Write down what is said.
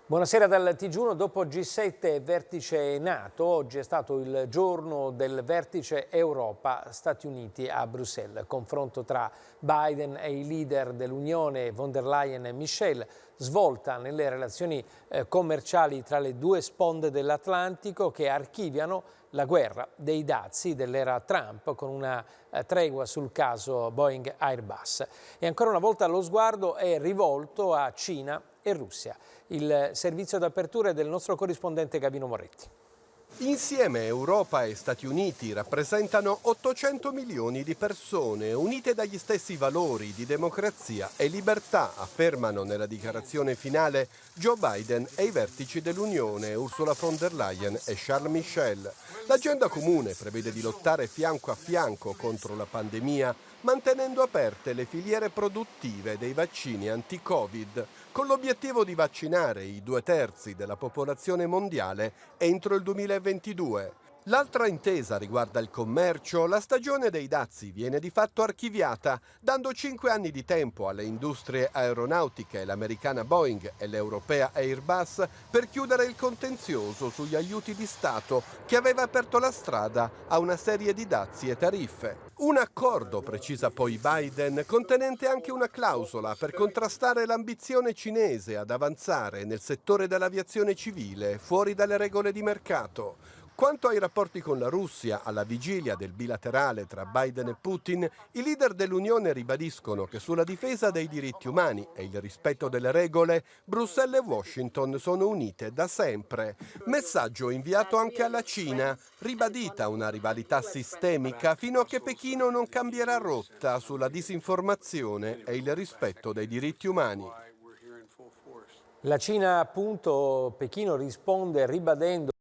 Buonasera dal TG1. Dopo G7 e vertice NATO, oggi è stato il giorno del vertice Europa-Stati Uniti a Bruxelles. Confronto tra Biden e i leader dell'Unione, von der Leyen e Michel, svolta nelle relazioni commerciali tra le due sponde dell'Atlantico che archiviano la guerra dei dazi dell'era Trump con una tregua sul caso Boeing-Airbus. E ancora una volta lo sguardo è rivolto a Cina e Russia. Il servizio d'apertura è del nostro corrispondente Gabino Moretti. Insieme Europa e Stati Uniti rappresentano 800 milioni di persone unite dagli stessi valori di democrazia e libertà, affermano nella dichiarazione finale Joe Biden e i vertici dell'Unione, Ursula von der Leyen e Charles Michel. L'agenda comune prevede di lottare fianco a fianco contro la pandemia, mantenendo aperte le filiere produttive dei vaccini anti-Covid, con l'obiettivo di vaccinare i 2/3 della popolazione mondiale entro il 2022. L'altra intesa riguarda il commercio. La stagione dei dazi viene di fatto archiviata, dando 5 anni di tempo alle industrie aeronautiche, l'americana Boeing e l'europea Airbus, per chiudere il contenzioso sugli aiuti di Stato che aveva aperto la strada a una serie di dazi e tariffe. Un accordo, precisa poi Biden, contenente anche una clausola per contrastare l'ambizione cinese ad avanzare nel settore dell'aviazione civile fuori dalle regole di mercato. Quanto ai rapporti con la Russia, alla vigilia del bilaterale tra Biden e Putin, i leader dell'Unione ribadiscono che sulla difesa dei diritti umani e il rispetto delle regole, Bruxelles e Washington sono unite da sempre. Messaggio inviato anche alla Cina, ribadita una rivalità sistemica fino a che Pechino non cambierà rotta sulla disinformazione e il rispetto dei diritti umani. La Cina, appunto, Pechino risponde ribadendo